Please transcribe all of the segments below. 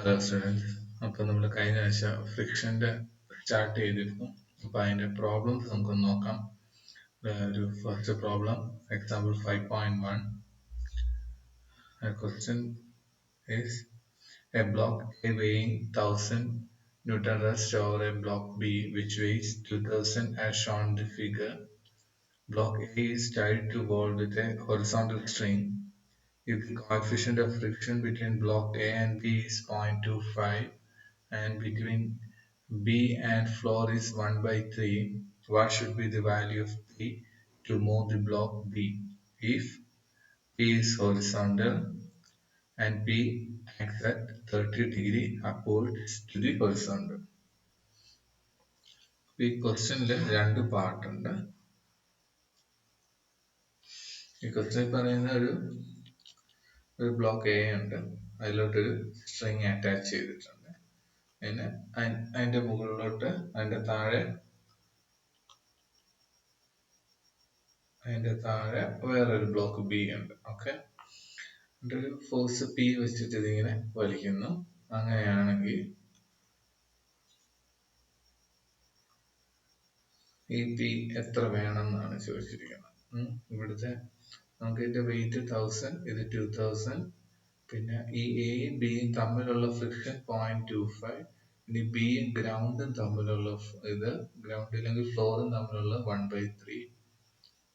Hello students, അപ്പോൾ നമ്മൾ കഴിഞ്ഞ ആഴ്ച ഫ്രിക്ഷൻ്റെ സ്റ്റാർട്ട് ചെയ്തിരുന്നു. അപ്പോൾ അതിൻ്റെ പ്രോബ്ലംസ് നമുക്കൊന്ന് നോക്കാം. ഒരു first problem, example 5.1. Question is a block A weighing 1000 Newton rest over a block B which weighs 2000 as shown in the figure. Block A is tied to wall with a horizontal string. If the coefficient of friction between block A and B is 0.25 and between B and floor is 1/3, what should be the value of P to move the block B if P is horizontal and P acts at 30° upwards to the horizontal? ഈ ക്വസ്റ്റ്യനിൽ രണ്ട് പാർട്ടുണ്ട്. ഈ question പറയുന്ന ഒരു block A ഉണ്ട്, അതിലോട്ടൊരു string attach ചെയ്തിട്ടുണ്ട്. പിന്നെ അതിന്റെ മുകളിലോട്ട് അതിന്റെ താഴെ വേറൊരു ബ്ലോക്ക് ബി ഉണ്ട്. ഓക്കെ, ഒരു ഫോഴ്സ് പി വെച്ചിട്ട് ഇതിങ്ങനെ വലിക്കുന്നു. അങ്ങനെയാണെങ്കിൽ ഈ പി എത്ര വേണം എന്നാണ് ചോദിച്ചിരിക്കുന്നത്. ഇവിടുത്തെ നമുക്ക് ഇതിന്റെ വെയിറ്റ് 1000, ഇത് 2000. പിന്നെ ഈ എയും ബിയും തമ്മിലുള്ള ഫ്രിക്ഷൻ 0.25. ഇനി ബിയും ഗ്രൗണ്ടും തമ്മിലുള്ള ഗ്രൗണ്ട് ഇല്ലെങ്കിൽ ഫ്ലോറും തമ്മിലുള്ള 1/3.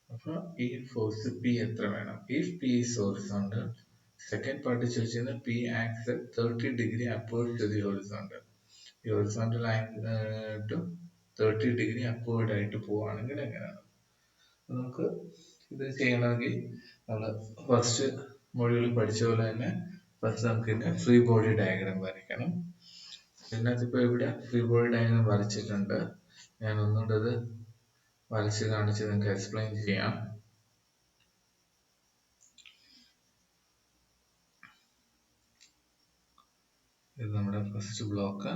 അപ്പൊ ഈ ഫോഴ്സ് പി എത്ര വേണം? If P is horizontal, second part ചോദിച്ചിരുന്നത് P acts at 30° upward to the horizontal. ഈ ഹൊറിസോണ്ടൽ ടു 30° അപ്വേർഡ് ആയിട്ട് പോവുകയാണെങ്കിൽ എങ്ങനെയാണ്? നമുക്ക് ഇത് ചെയ്യണമെങ്കിൽ നമ്മൾ ഫസ്റ്റ് മൊഡ്യൂളിൽ പഠിച്ച പോലെ തന്നെ ഫസ്റ്റ് നമുക്ക് ഇതിന്റെ ഫ്രീ ബോഡി ഡയഗ്രാം വരയ്ക്കണം. ഇതിനകത്ത് ഇവിടെ ഫ്രീ ബോഡി ഡയഗ്രാം വരച്ചിട്ടുണ്ട്. ഞാൻ ഒന്നുകൂടെ അത് വരച്ച് കാണിച്ച് നിങ്ങൾക്ക് എക്സ്പ്ലെയിൻ ചെയ്യാം. ഇത് നമ്മുടെ ഫസ്റ്റ് ബ്ലോക്ക്.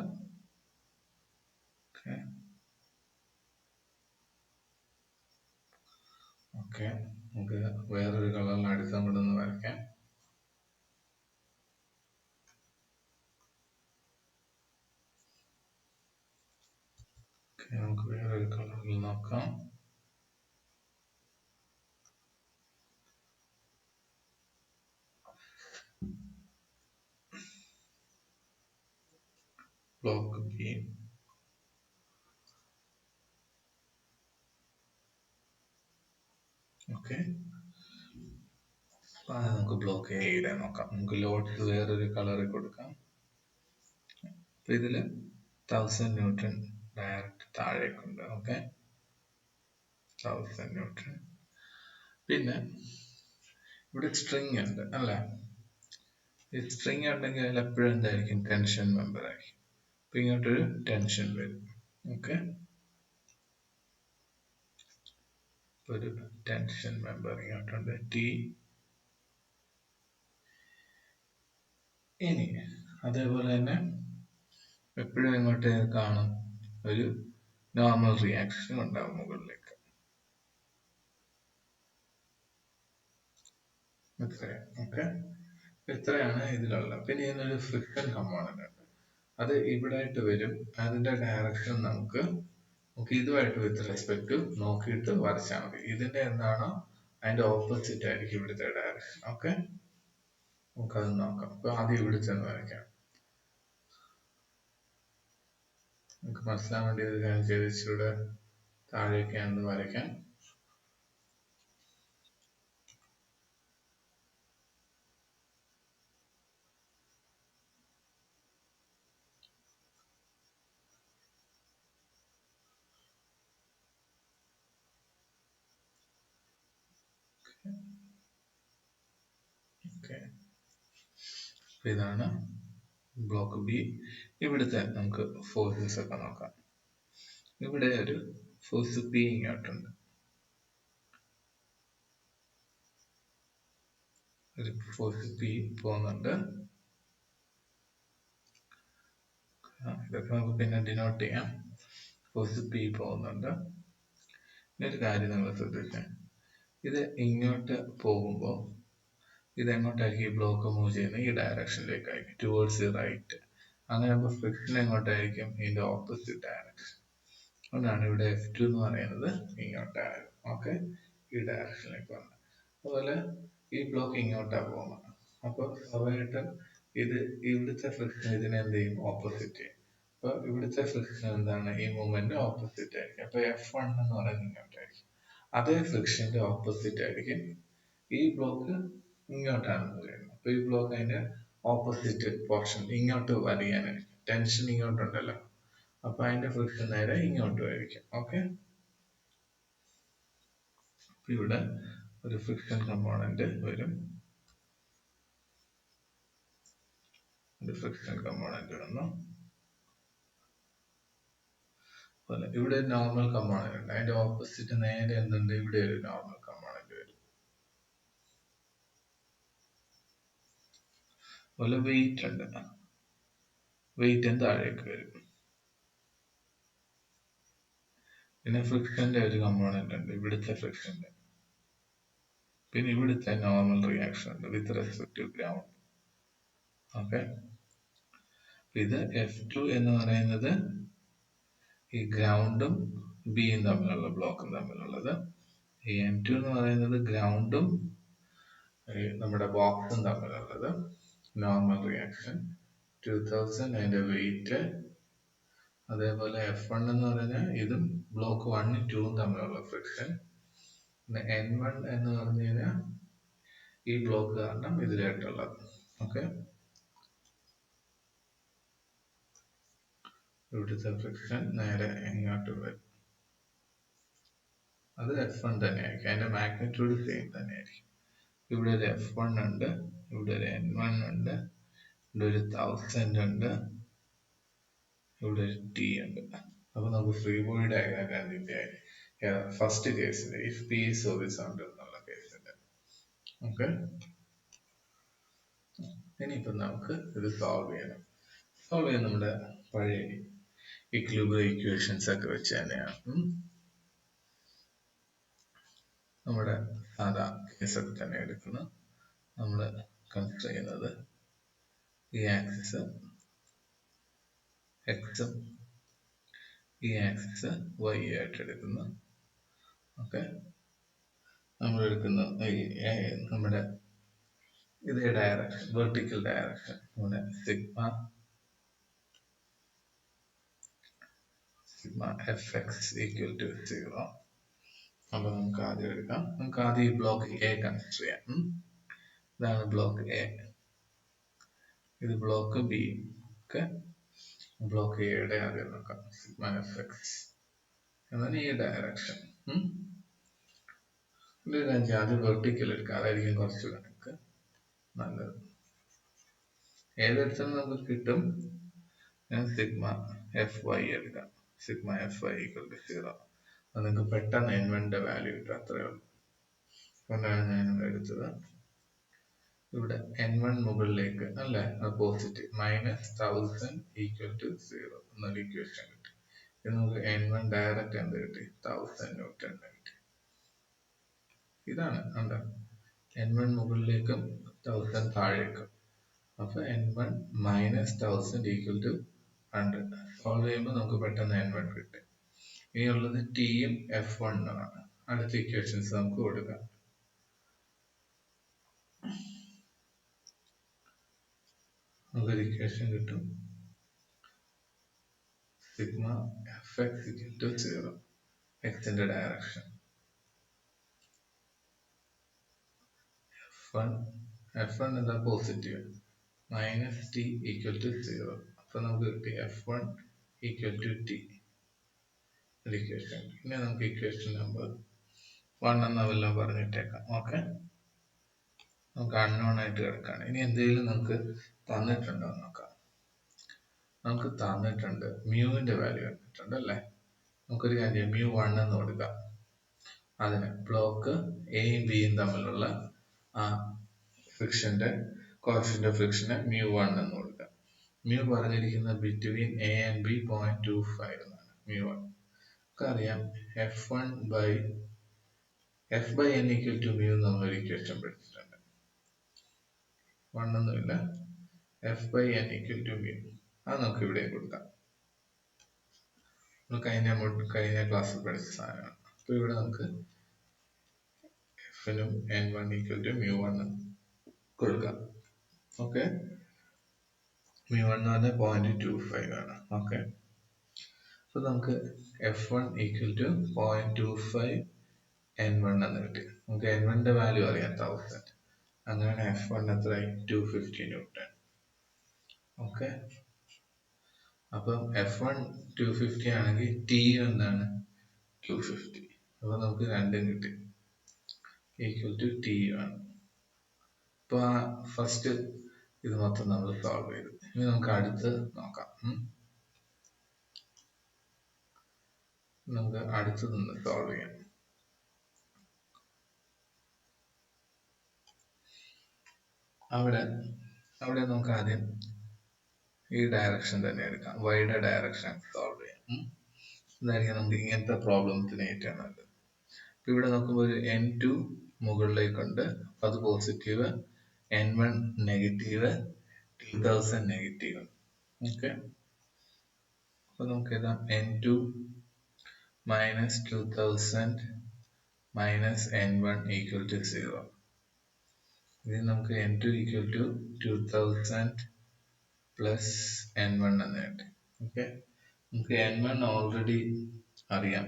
ഓക്കെ, നമുക്ക് വേറൊരു കളറിൽ അടുത്ത കൂടെ ഒന്ന് വരയ്ക്കാം. നമുക്ക് വേറൊരു കളറിൽ നോക്കാം. Block B. ഓക്കെ, നമുക്ക് ബ്ലോക്ക് എയുടെ നോക്കാം. നമുക്ക് ലോഡ് വേറൊരു കളറിൽ കൊടുക്കാം. അപ്പൊ ഇതില് 1000 ന്യൂട്ടൺ ഡയറക്റ്റ് താഴേക്കുണ്ട്. Okay, 1000 newton. പിന്നെ ഇവിടെ സ്ട്രിങ് ഉണ്ട് അല്ലേ? ഈ സ്ട്രിങ് ഉണ്ടെങ്കിൽ അതിൽ എപ്പോഴും എന്തായിരിക്കും? ടെൻഷൻ മെമ്പർ ആയിരിക്കും. അപ്പൊ ഇങ്ങോട്ടൊരു ടെൻഷൻ വരും. ഓക്കെ, ഒരു ടെൻഷൻ മെമ്പർ ഇങ്ങോട്ടുണ്ട്, ടി. ഇനി അതേപോലെ തന്നെ എപ്പോഴും ഇങ്ങോട്ട് കാണും ഒരു നോർമൽ റിയാക്ഷൻ ഉണ്ടാവും മുകളിലേക്ക്. ഓക്കെ, ഇത്രയാണ് ഇതിലുള്ള. പിന്നെ ഇതിനൊരു ഫ്രിക്ഷൻ കമ്പോണന്റ് ഉണ്ട്. അത് ഇവിടെ ആയിട്ട് വരും. അതിന്റെ ഡയറക്ഷൻ നമുക്ക് ഇതുമായിട്ട് വിത്ത് റെസ്പെക്ട് നോക്കിയിട്ട് വരച്ചാൽ മതി. ഇതിന്റെ എന്താണോ അതിന്റെ ഓപ്പോസിറ്റ് ആയിരിക്കും ഇവിടുത്തെ ഡയറക്ഷൻ. ഓക്കെ, നമുക്കത് നോക്കാം. അപ്പൊ ആദ്യം ഇവിടെ ചെന്ന് വരയ്ക്കാം. നമുക്ക് മനസ്സിലാൻ വേണ്ടി ഇത് ഞാൻ ചെയ്തിവിടെ താഴേക്കാണെന്ന് വരയ്ക്കാം. ഇതാണ് ബ്ലോക്ക് ബി. ഇവിടുത്തെ നമുക്ക് ഫോഴ്സസ് ഒക്കെ നോക്കാം. ഇവിടെ ഒരു ഫോഴ്സ് പി ഇങ്ങോട്ടുണ്ട്, ഒരു ഫോഴ്സ് പി പോകുന്നുണ്ട്. ഇതൊക്കെ നമുക്ക് പിന്നെ ഡിനോട്ട് ചെയ്യാം. ഫോഴ്സ് പി പോകുന്നുണ്ട്. ഒരു കാര്യം നിങ്ങൾ ശ്രദ്ധിക്കാം, ഇത് ഇങ്ങോട്ട് പോകുമ്പോൾ ഇത് എങ്ങോട്ടായിരിക്കും ഈ ബ്ലോക്ക് മൂവ് ചെയ്യുന്നത്? ഈ ഡയറക്ഷനിലേക്കായിരിക്കും, ടുവേർഡ്സ് ദി റൈറ്റ്. അങ്ങനെ ആകുമ്പോൾ ഫ്രിക്ഷൻ എങ്ങോട്ടായിരിക്കും? ഇതിന്റെ ഓപ്പോസിറ്റ് ഡയറക്ഷൻ. അതുകൊണ്ടാണ് ഇവിടെ F2 എന്ന് പറയുന്നത് ഇങ്ങോട്ടായത്. ഓക്കെ, ഈ ഡയറക്ഷനിലേക്ക് വന്നത്. അതുപോലെ ഈ ബ്ലോക്ക് ഇങ്ങോട്ടാ പോകുന്നത്. അപ്പൊ സ്വാഭാവികമായിട്ടും ഇത് ഇവിടുത്തെ ഫ്രിക്ഷൻ ഇതിനെ എന്ത് ചെയ്യും? ഓപ്പോസിറ്റ് ചെയ്യും. അപ്പൊ ഇവിടുത്തെ ഫ്രിക്ഷൻ എന്താണ്? ഈ മൂവ്മെന്റ് ഓപ്പോസിറ്റ് ആയിരിക്കും. അപ്പൊ F1 എന്ന് പറയുന്നത് ഇങ്ങോട്ടായിരിക്കും. അതേ ഫ്രിക്ഷന്റെ ഓപ്പോസിറ്റ് ആയിരിക്കും ഈ ബ്ലോക്ക് ഇങ്ങോട്ടാണ് പറയുന്നത്. അപ്പൊ ഈ ബ്ലോക്ക് അതിന്റെ ഓപ്പോസിറ്റ് പോർഷൻ ഇങ്ങോട്ട് വലിയാനായിരിക്കും. ടെൻഷൻ ഇങ്ങോട്ടുണ്ടല്ലോ, അപ്പൊ അതിന്റെ ഫ്രിക്ഷൻ നേരെ ഇങ്ങോട്ടും ആയിരിക്കും. ഓക്കെ, ഇവിടെ ഒരു ഫ്രിക്ഷൻ കമ്പോണന്റ് വരും, ഒരു ഫ്രിക്ഷൻ കമ്പോണന്റ് വന്നു. അതുപോലെ ഇവിടെ ഒരു നോർമൽ കമ്പോണന്റ് ഉണ്ട്, അതിന്റെ ഓപ്പോസിറ്റ് നേരെ എന്തുണ്ട്? ഇവിടെ ഒരു നോർമൽ കമ്പോണന്റ് വരും. അതുപോലെ വെയിറ്റ് ഉണ്ട്, വെയിറ്റും താഴേക്ക് വരും. പിന്നെ ഫ്രിക്ഷന്റെ ഒരു കമ്പോണന്റ് ഉണ്ട്, ഇവിടുത്തെ ഫ്രിക്ഷന്റെ. പിന്നെ ഇവിടുത്തെ നോർമൽ റിയാക്ഷൻ ഉണ്ട് with respect to ground. Okay, ഇത് F2 എന്ന് പറയുന്നത് ഈ ഗ്രൗണ്ടും ബിയും തമ്മിലുള്ള ബ്ലോക്കും തമ്മിലുള്ളത്. ഈ M2 എന്ന് പറയുന്നത് ഗ്രൗണ്ടും നമ്മുടെ ബോക്സും തമ്മിലുള്ളത്. നോർമൽ റിയാക്ഷൻ 2000 അതിന്റെ വെയിറ്റ്. അതേപോലെ F1 എന്ന് പറഞ്ഞാൽ ഇതും ബ്ലോക്ക് 1 2 തമ്മിലുള്ള ഫ്രിക്ഷൻ. പിന്നെ N1 എന്ന് പറഞ്ഞു കഴിഞ്ഞാൽ ഈ ബ്ലോക്ക് കാരണം ഇതിലായിട്ടുള്ളത്. ഓക്കെ, ഇവിടുത്തെ ഫ്രിക്ഷൻ നേരെ ഇങ്ങോട്ട് വരും. അത് F1 തന്നെയായിരിക്കും, അതിന്റെ മാഗ്നിറ്റ്യൂഡ് സെയിം തന്നെയായിരിക്കും. ഇവിടെ ഒരു F1 ഉണ്ട്, ഇവിടെ ഒരു N1 ഉണ്ട്, ഇവിടെ ഒരു 1000 ഉണ്ട്, ഇവിടെ ഒരു T ഉണ്ട്. അപ്പൊ നമുക്ക് ഫ്രീ ബോഡി ഡയഗ്രാം കണ്ടിട്ട് ഫസ്റ്റ് കേസിൽ ഇഫ് P is horizontal എന്നുള്ള കേസിൽ. ഓക്കെ, ഇനിയിപ്പോ നമുക്ക് ഇത് സോൾവ് ചെയ്യണം. സോൾവ് ചെയ്യാൻ നമ്മുടെ പഴയ ഇക്വിലിബ്രിയം ഇക്വേഷൻസ് ഒക്കെ വെച്ച് തന്നെയാണ് നമ്മുടെ സാധാ കേസൊക്കെ തന്നെ എടുക്കുന്നത്. നമ്മൾ കൺസിഡർ ചെയ്യുന്നത് ഈ ആക്സിസ് എക്സും ഈ ആക്സിസ് വൈ ആയിട്ട് എടുക്കുന്നു. ഓക്കെ, നമ്മൾ എടുക്കുന്ന നമ്മുടെ ഇതേ ഡയറക്ഷൻ, വെർട്ടിക്കൽ ഡയറക്ഷൻ, നമ്മുടെ സിഗ്മ fx ഈക്വൽ ടു 0. അപ്പൊ നമുക്ക് ആദ്യം എടുക്കാം. നമുക്ക് ആദ്യം ഈ ബ്ലോക്ക് എ കൺസിഡർ ചെയ്യാം. ഇതാണ് ബ്ലോക്ക് എ, ഇത് ബ്ലോക്ക് ബി. ഓക്കെ, ബ്ലോക്ക് എയുടെ ആദ്യം നോക്കാം. സിഗ്മ fx എന്നാണ് ഈ ഡയറക്ഷൻ. ആദ്യം വെർട്ടിക്കൽ എടുക്കാം, അതായിരിക്കും കുറച്ചുകൂടെ നമുക്ക് നല്ലത്. ഏതെടുത്താലും നമുക്ക് കിട്ടും. ഞാൻ സിഗ്മ fy എടുക്കാം. Sigma fy equal to 0. അത് നിങ്ങൾക്ക് പെട്ടെന്ന് N1 വാല്യൂ കിട്ടും, അത്രയേ ഉള്ളൂ. അതുകൊണ്ടാണ് ഞാൻ ഇവിടെ എടുത്തത്. ഇവിടെ N1 മുകളിലേക്ക് അല്ലെ, അത് പോസിറ്റീവ്, -1000 ഈക്വൽ ടു 0 എന്നൊരു ഇക്വേഷൻ കിട്ടി. ഇത് നമുക്ക് N1 ഡയറക്റ്റ് എന്ത് കിട്ടി? 1000 ന്യൂട്ടൺ കിട്ടി. ഇതാണ് എന്താ, N1 മുകളിലേക്കും 1000 താഴേക്കും. അപ്പൊ N1 -1000 ഈക്വൽ ടു 100. സോൾവ് ചെയ്യുമ്പോൾ നമുക്ക് പെട്ടെന്ന് N1 കിട്ടും. ഇനിയുള്ളത് ടിയും F1 ആണ്. അടുത്ത ഇക്വേഷൻസ് നമുക്ക് കൊടുക്കാം. നമുക്കൊരു ഇക്വേഷൻ കിട്ടും, സിഗ്മ fx ഈക്വൽ ടു 0, എക്സിന്റെ ഡയറക്ഷൻ. F1 എന്താ? Positive, -t equal to 0. അപ്പൊ നമുക്ക് കിട്ടി F1 ഈക്വൽ ടു t. ഒരു ഇക്വേഷൻ. പിന്നെ നമുക്ക് ഇക്വേഷൻ നമ്പർ 1 എന്നെല്ലാം പറഞ്ഞിട്ടേക്കാം. ഓക്കെ, നമുക്ക് അൺനോൺ ആയിട്ട് കിടക്കാണ്. ഇനി എന്തെങ്കിലും നമുക്ക് തന്നിട്ടുണ്ടോ നോക്കാം. നമുക്ക് തന്നിട്ടുണ്ട്, മ്യൂവിന്റെ വാല്യൂ തന്നിട്ടുണ്ട് അല്ലേ. നമുക്കൊരു കാര്യം μ1 എന്ന് കൊടുക്കാം. അതിന് ബ്ലോക്ക് എയും ബിയും തമ്മിലുള്ള ആ ഫ്രിക്ഷന്റെ കോഎഫിഷ്യന്റ് ഓഫ് ഫ്രിക്ഷന് μ1 എന്ന് കൊടുക്കാം. മ്യൂ പറഞ്ഞിരിക്കുന്നത് ബിറ്റ്വീൻ എ ആൻഡ് ബി 0.25 എന്നാണ് μ1. നമുക്കറിയാം f1 by f by n equal to mu നമ്മളൊരു ഇക്വേഷൻ പഠിച്ചിട്ടുണ്ട്. 1 ഒന്നുമില്ല, f by n equal to mu. അത് നമുക്ക് ഇവിടെയും കൊടുക്കാം. കഴിഞ്ഞ ക്ലാസ്സിൽ പഠിച്ച സാധനമാണ്. അപ്പൊ ഇവിടെ നമുക്ക് എഫിനും n1 ഈക്വൽ ടു μ1 കൊടുക്കാം. ഓക്കെ, μ1 എന്ന് പറഞ്ഞാൽ 0.25 ആണ്. ഓക്കെ, അപ്പൊ നമുക്ക് f1 ഈക്വൽ ടു 0.25 n1 എന്ന് കിട്ടി. നമുക്ക് n1 ന്റെ വാല്യൂ അറിയാം 1000. അങ്ങനെ f1 എത്രയായി? 250 ന്യൂട്ടൺ. ഓക്കെ, അപ്പം f1 250 ആണെങ്കിൽ t എന്താണ്? 250. അപ്പൊ നമുക്ക് രണ്ടും കിട്ടി, ഈക്വൽ ടു t ആണ്. അപ്പൊ ആ ഫസ്റ്റ് ഇത് മൊത്തം നമ്മൾ സോൾവ് ചെയ്തു. ഇനി നമുക്ക് അടുത്ത് നോക്കാം. നമുക്ക് അടുത്തതൊന്ന് സോൾവ് ചെയ്യാം. അവിടെ നമുക്ക് ആദ്യം ഈ ഡയറക്ഷൻ തന്നെ എടുക്കാം, വൈയുടെ ഡയറക്ഷൻ സോൾവ് ചെയ്യാം. ഇതായിരിക്കും നമുക്ക് ഇങ്ങനത്തെ പ്രോബ്ലംസിന് ഏറ്റവും നല്ലത്. അപ്പൊ ഇവിടെ നോക്കുമ്പോൾ ഒരു n2 മുകളിലേക്കുണ്ട്, അത് positive, n1 negative, 2000 negative. Okay, അപ്പൊ നമുക്ക് എഴുതാം n2 minus 2000 minus n1 equal to 0. ഇനി നമുക്ക് n2 equal to 2000 plus n1 എന്ന് കിട്ടി. ഓക്കെ, നമുക്ക് n1 ഓൾറെഡി അറിയാം,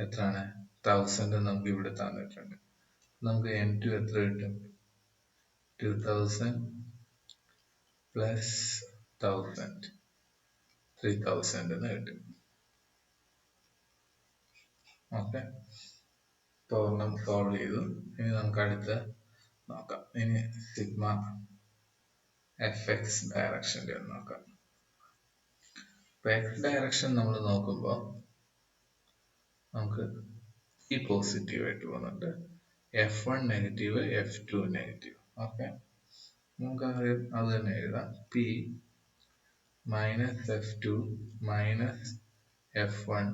എത്രയാണ്? 1000 നമുക്ക് ഇവിടെ തന്നിട്ടുണ്ട്. നമുക്ക് n2 എത്ര കിട്ടും? 2000 പ്ലസ് 1000, 3000 എന്ന് കിട്ടും. ഓക്കെ, പ്രോബ്ലം സോൾവ് ചെയ്തു. ഇനി നമുക്ക് അടുത്ത നോക്കാം. ഇനി സിഗ്മ എഫ് എക്സ് ഡയറക്ഷൻ്റെ ഒന്ന് നോക്കാം. എക്സ് ഡയറക്ഷൻ നമ്മൾ നോക്കുമ്പോൾ നമുക്ക് ഈ പോസിറ്റീവ് ആയിട്ട് പോകുന്നുണ്ട്, f1 negative, f2 negative. Okay, നമുക്ക് അത് തന്നെ എഴുതാം, p minus f2 minus f1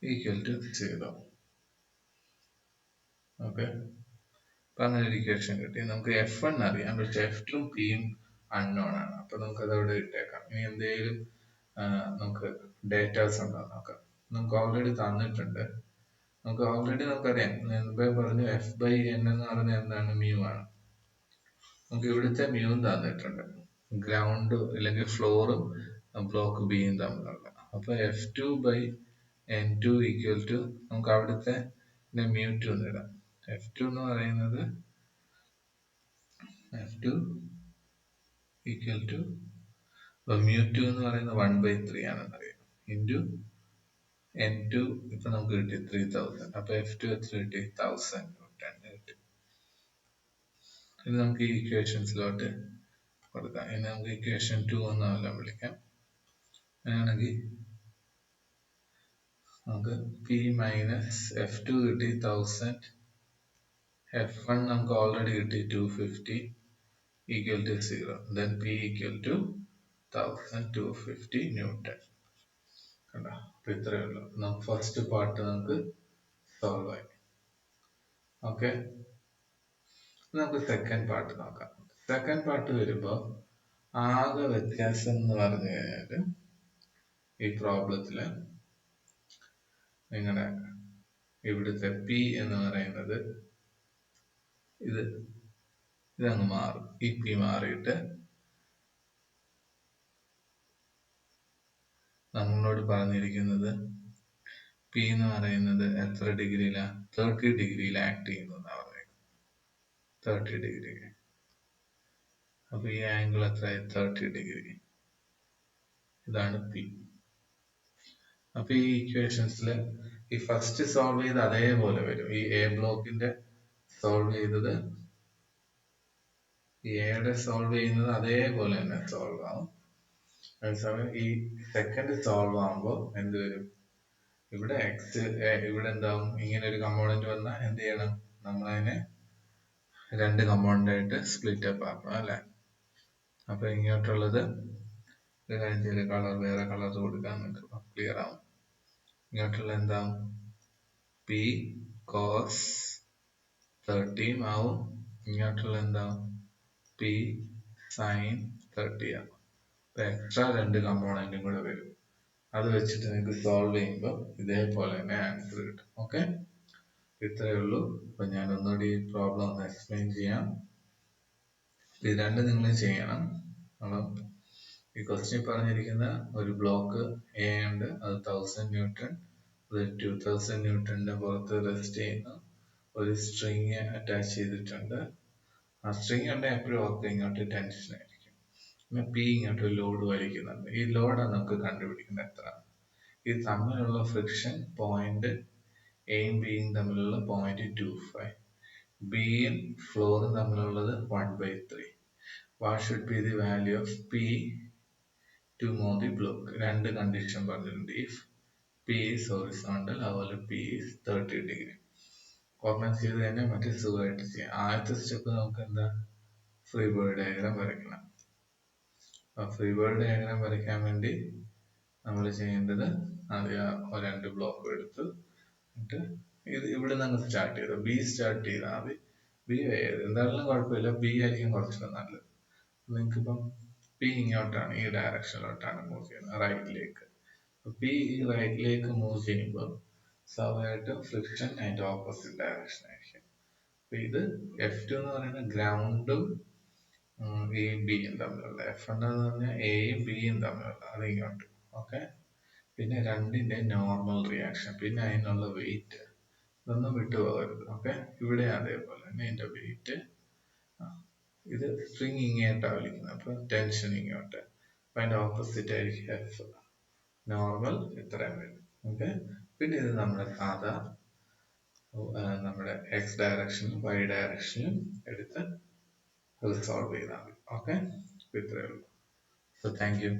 equal to 0. Okay, അപ്പൊ അങ്ങനെ ഒരു ഇക്വേഷൻ കിട്ടി. നമുക്ക് f1 അറിയാം, പക്ഷെ f2 p അൺനോൺ ആണ്. അപ്പൊ നമുക്ക് അത് അവിടെ ഇട്ടേക്കാം. ഇനി എന്തെങ്കിലും നമുക്ക് ഡേറ്റാസ് ഉണ്ടോ നോക്കാം. നമുക്ക് ഓൾറെഡി തന്നിട്ടുണ്ട്. നമുക്കറിയാം, മുമ്പേ പറഞ്ഞു f ബൈ n എന്ന് പറഞ്ഞാൽ എന്താണ്? മ്യൂ ആണ്. നമുക്ക് ഇവിടുത്തെ മ്യൂ തന്നിട്ടുണ്ട്, ഗ്രൗണ്ട് അല്ലെങ്കിൽ ഫ്ലോറും ബ്ലോക്ക് ബിയും തമ്മിലുള്ള. അപ്പൊ f2 by n2 equal to, നമുക്ക് അവിടുത്തെ μ2 എന്ന് ഇടാം. f2 എന്ന് പറയുന്നത് f2 ഈക്വൽ ടു μ2 എന്ന് പറയുന്നത് 1/3 ആണെന്നറിയാം, ഇൻറ്റു n2 ഇപ്പൊ നമുക്ക് കിട്ടി 3000. അപ്പൊ f2 എത്ര കിട്ടി? 1000 ന്യൂട്ടൺ കിട്ടി. ഇനി നമുക്ക് ഈ ഇക്വേഷൻസിലോട്ട് കൊടുക്കാം. ഇനി നമുക്ക് ഇക്വേഷൻ 2 എന്നല്ല വിളിക്കാം. അങ്ങനെയാണെങ്കിൽ നമുക്ക് p മൈനസ് f2 കിട്ടി 1000, f1 നമുക്ക് ഓൾറെഡി കിട്ടി 250 equal to 0. Then p equal to 1250 newton. കണ്ടോ, അപ്പൊ ഇത്രയേ ഉള്ളൂ. നമുക്ക് ഫസ്റ്റ് പാർട്ട് നമുക്ക് സോൾവ് ആയി. ഓക്കെ, നമുക്ക് സെക്കൻഡ് പാർട്ട് നോക്കാം. സെക്കൻഡ് പാർട്ട് വരുമ്പോ ആകെ വ്യത്യാസം എന്ന് പറഞ്ഞു കഴിഞ്ഞാല്, ഈ പ്രോബ്ലത്തില് നിങ്ങളുടെ ഇവിടുത്തെ p എന്ന് പറയുന്നത് ഇതങ്ങ് മാറും. ഈ p മാറിയിട്ട് നമ്മളോട് പറഞ്ഞിരിക്കുന്നത് p എന്ന് പറയുന്നത് എത്ര ഡിഗ്രിയിലാ? 30 ഡിഗ്രിയിൽ ആക്ട് ചെയ്യുന്നു എന്നാണ് പറയുന്നത്. 30 ഡിഗ്രി. അപ്പൊ ഈ ആംഗിൾ എത്രയായി? 30 ഡിഗ്രി. ഇതാണ് p. അപ്പൊ ഈ ഇക്വേഷൻസിൽ ഈ ഫസ്റ്റ് സോൾവ് ചെയ്ത് അതേപോലെ വരും. ഈ എ ബ്ലോക്കിന്റെ സോൾവ് ചെയ്തത്, ഈ എയുടെ സോൾവ് ചെയ്യുന്നത് അതേപോലെ തന്നെ സോൾവ് ആവും. അതേസമയം ഈ സെക്കൻഡ് സോൾവ് ആകുമ്പോൾ എന്ത് വരും? ഇവിടെ എക്സ്, ഇവിടെ എന്താവും? ഇങ്ങനെ ഒരു കമ്പോണന്റ് വന്നാൽ എന്ത് ചെയ്യണം? നമ്മളതിനെ രണ്ട് കമ്പോണന്റ് ആയിട്ട് സ്പ്ലിറ്റ് അപ്പ് ആക്കണം, അല്ലെ? അപ്പൊ ഇങ്ങോട്ടുള്ളത് കളർ, വേറെ കളർ കൊടുക്കാൻ നിൽക്കുമ്പോൾ ക്ലിയർ ആവും. ഇങ്ങോട്ടുള്ള എന്താവും? p cos 30 ആവും. ഇങ്ങോട്ടുള്ള എന്താവും? p sin 30 ആവും. എക്സ്ട്രാ 2 കമ്പോണന്റും കൂടെ വരും. അത് വെച്ചിട്ട് നിങ്ങൾക്ക് സോൾവ് ചെയ്യുമ്പോൾ ഇതേപോലെ തന്നെ ആൻസർ കിട്ടും. ഓക്കെ, ഇത്രയേ ഉള്ളൂ. അപ്പൊ ഞാൻ ഒന്നുകൂടി ഈ പ്രോബ്ലം ഒന്ന് എക്സ്പ്ലെയിൻ ചെയ്യാം. ഇത് രണ്ടും നിങ്ങൾ ചെയ്യണം. അപ്പം ഈ ക്വസ്റ്റ്യൻ പറഞ്ഞിരിക്കുന്ന ഒരു ബ്ലോക്ക് എ ഉണ്ട്, അത് 1000 ന്യൂട്ടൺ, അത് 2000 ന്യൂട്ടണിന്റെ പുറത്ത് റെസ്റ്റ് ചെയ്യുന്നു. ഒരു സ്ട്രിങ് അറ്റാച്ച് ചെയ്തിട്ടുണ്ട്. ആ സ്ട്രിങ് ഉണ്ടെങ്കിൽ എപ്പോഴും ഓർക്കുക ഇങ്ങോട്ട് ടെൻഷൻ ആയിരിക്കും. പിന്നെ പി ഇങ്ങോട്ട് ലോഡ് വലിക്കുന്നുണ്ട്. ഈ ലോഡാണ് നമുക്ക് കണ്ടുപിടിക്കുന്നത് എത്ര. ഇത് തമ്മിലുള്ള ഫ്രിക്ഷൻ പോയിന്റ് എയും ബിയും തമ്മിലുള്ള പോയിന്റ് 25, ബിയും ഫ്ലോറും തമ്മിലുള്ളത് 1/3. What should be the value of P to move the block. രണ്ട് കണ്ടീഷൻ പറഞ്ഞിട്ടുണ്ട്. ഇഫ് പി ഈസ് ഹൊറിസോണ്ടൽ, അതുപോലെ പി ഈസ് 30 ഡിഗ്രി. ഓർമ്മ ചെയ്ത് തന്നെ മറ്റേ സുഖമായിട്ട് ചെയ്യാം. ആദ്യത്തെ സ്റ്റെപ്പ് നമുക്ക് എന്താ, ഫ്രീ ബോഡി ഡയഗ്രാം വരയ്ക്കണം. ഫ്രീ ബോഡി ഡയഗ്രാം വരയ്ക്കാൻ വേണ്ടി നമ്മൾ ചെയ്യേണ്ടത് ആദ്യം 2 ബ്ലോക്ക് എടുത്ത് എന്നിട്ട് ഇത് ഇവിടെ നിന്ന് സ്റ്റാർട്ട് ചെയ്തു. ബി സ്റ്റാർട്ട് ചെയ്താൽ മതി. ബി എന്തായാലും കുഴപ്പമില്ല, ബി ആയിരിക്കും കുറച്ചുകൂടെ നല്ലത്. നിങ്ങൾക്കിപ്പം പി ഇങ്ങോട്ടാണ്, ഈ ഡയറക്ഷനിലോട്ടാണ് മൂവ് ചെയ്യുന്നത്, റൈറ്റിലേക്ക്. പി ഈ റൈറ്റിലേക്ക് മൂവ് ചെയ്യുമ്പോൾ സ്വാഭാവികമായിട്ടും ഫ്രിക്ഷൻ അതിന്റെ ഓപ്പോസിറ്റ് ഡയറക്ഷൻ ആയിരിക്കും. അപ്പൊ ഇത് F2 എന്ന് പറയുന്നത് ഗ്രൗണ്ടും ഈ ബിയും തമ്മിലുള്ള, F1 എന്ന് പറഞ്ഞാൽ എയും ബിയും തമ്മിലുള്ള, അത് ഇങ്ങോട്ട്. ഓക്കെ, പിന്നെ രണ്ടിന്റെ നോർമൽ റിയാക്ഷൻ, പിന്നെ അതിനുള്ള വെയിറ്റ്, ഇതൊന്നും വിട്ടുപോകരുത്. ഓക്കെ, ഇവിടെ അതേപോലെ തന്നെ ഇതിന്റെ വെയിറ്റ്. ഇത് സ്ട്രിങ് ഇങ്ങോട്ടാണ് വലിക്കുന്നത്, അപ്പൊ ടെൻഷൻ ഇങ്ങോട്ട്. അപ്പൊ അതിന്റെ ഓപ്പോസിറ്റ് ആയിരിക്കും എഫ്. നോർമൽ ഇത്രയും വരും. ഓക്കെ, പിന്നെ ഇത് നമ്മുടെ സാധാ നമ്മുടെ എക്സ് ഡയറക്ഷനും വൈ ഡയറക്ഷനും എടുത്ത് അത് സോൾവ് ചെയ്താൽ മതി. ഓക്കെ, ഇത്രയേ ഉള്ളൂ. So thank you.